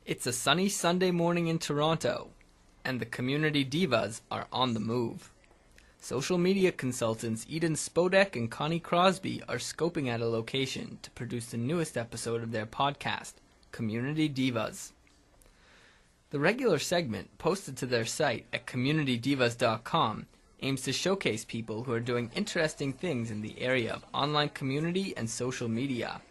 It's a sunny Sunday morning in Toronto, and the community divas are on the move. Social media consultants Eden Spodek and Connie Crosby are scoping out a location to produce the newest episode of their podcast, Community Divas. The regular segment, posted to their site at communitydivas.com, aims to showcase people who are doing interesting things in the area of online community and social media.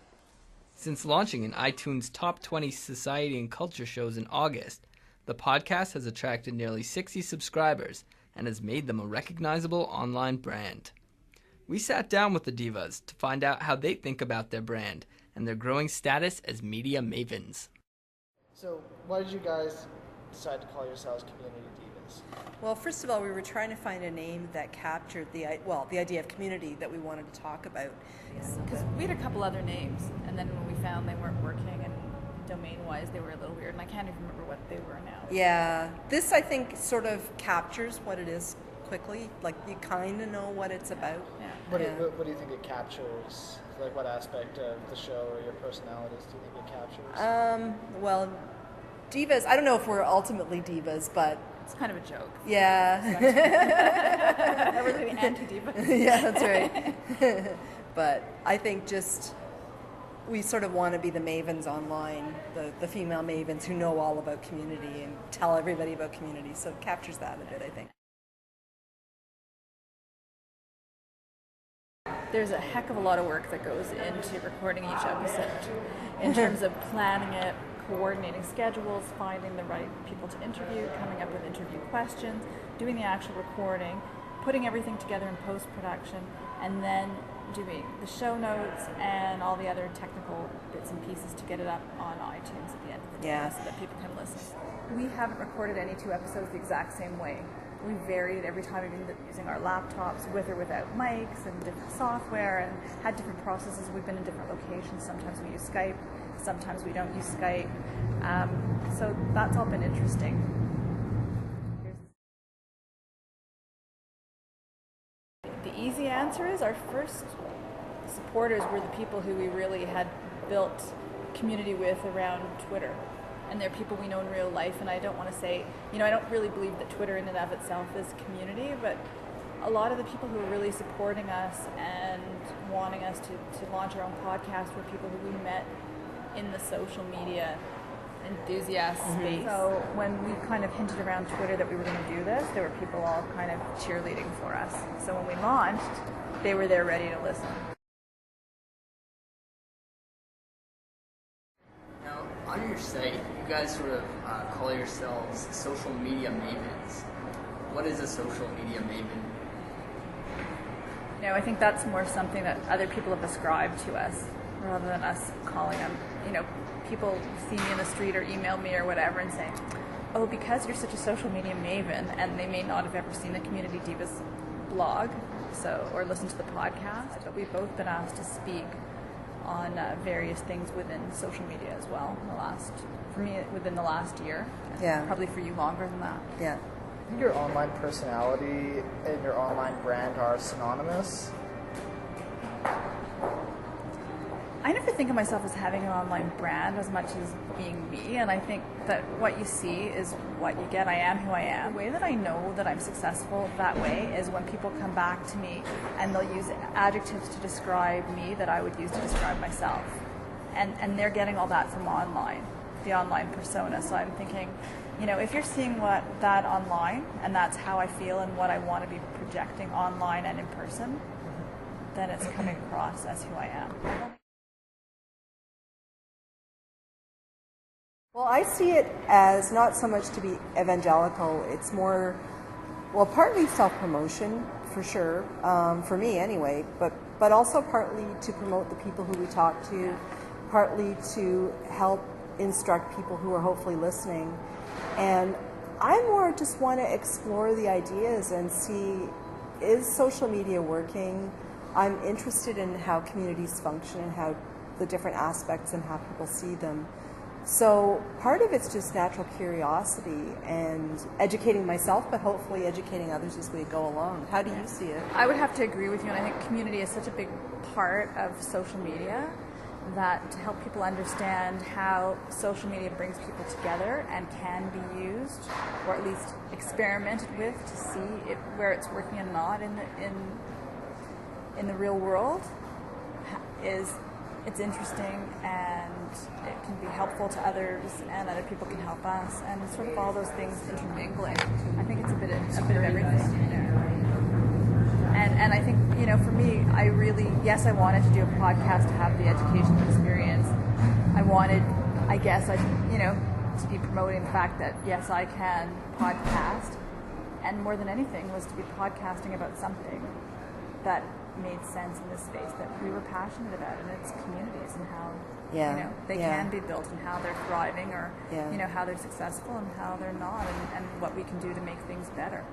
Since launching in iTunes' top 20 society and culture shows in August, the podcast has attracted nearly 60 subscribers and has made them a recognizable online brand. We sat down with the divas to find out how they think about their brand and their growing status as media mavens. So why did you guys decide to call yourselves Community Divas? Well, first of all, we were trying to find a name that captured the idea of community that we wanted to talk about. Because we had a couple other names, and then when we found they weren't working and domain-wise they were a little weird, and I can't even remember what they were now. Yeah, this I think sort of captures what it is quickly. Like you kind of know what it's about. Yeah. What do you think it captures? Like what aspect of the show or your personalities do you think it captures? Well, divas. I don't know if we're ultimately divas, but It's kind of a joke. yeah. We're the anti-divas. Yeah, that's right. But I think just we sort of want to be the mavens online, the female mavens who know all about community and tell everybody about community. So it captures that a bit, I think. There's a heck of a lot of work that goes into recording each episode in terms of planning it, coordinating schedules, finding the right people to interview, coming up with interview questions, doing the actual recording, putting everything together in post-production, and then doing the show notes and all the other technical bits and pieces to get it up on iTunes at the end of the day so that people can listen. We haven't recorded any two episodes the exact same way. We varied every time, we've been using our laptops with or without mics and different software and had different processes. We've been in different locations. Sometimes we use Skype, sometimes we don't use Skype. So that's all been interesting. The easy answer is our first supporters were the people who we really had built community with around Twitter. And they're people we know in real life, and I don't want to say, I don't really believe that Twitter in and of itself is community, but a lot of the people who are really supporting us and wanting us to launch our own podcast were people who we met in the social media enthusiast space. So when we kind of hinted around Twitter that we were going to do this, there were people all kind of cheerleading for us. So when we launched, they were there ready to listen. Now, on your site, you guys sort of call yourselves social media mavens. What is a social media maven? I think that's more something that other people have ascribed to us rather than us calling them. People see me in the street or email me or whatever and say, oh, because you're such a social media maven, and they may not have ever seen the Community Divas blog or listened to the podcast, but we've both been asked to speak on various things within social media as well within the last year. Yeah. Probably for you longer than that. Yeah. I think your online personality and your online brand are synonymous. I never think of myself as having an online brand as much as being me, and I think that what you see is what you get. I am who I am. The way that I know that I'm successful that way is when people come back to me and they'll use adjectives to describe me that I would use to describe myself. And they're getting all that from online, the online persona. So I'm thinking, if you're seeing that online and that's how I feel and what I want to be projecting online and in person, then it's coming across as who I am. Well, I see it as not so much to be evangelical. It's more, partly self-promotion, for sure, for me anyway, but also partly to promote the people who we talk to, partly to help instruct people who are hopefully listening. And I more just want to explore the ideas and see, is social media working? I'm interested in how communities function and how the different aspects and how people see them. So part of it's just natural curiosity and educating myself, but hopefully educating others as we go along. How do you see it? I would have to agree with you, and I think community is such a big part of social media that to help people understand how social media brings people together and can be used, or at least experimented with to see where it's working and not in the real world, it's interesting, and it can be helpful to others, and other people can help us, and sort of all those things intermingling. I think it's a bit of everything. And I think, for me, I wanted to do a podcast to have the educational experience. I wanted, to be promoting the fact that, yes, I can podcast. And more than anything was to be podcasting about something that made sense in this space that we were passionate about, and its communities and how they can be built, and how they're thriving, or how they're successful and how they're not, and what we can do to make things better.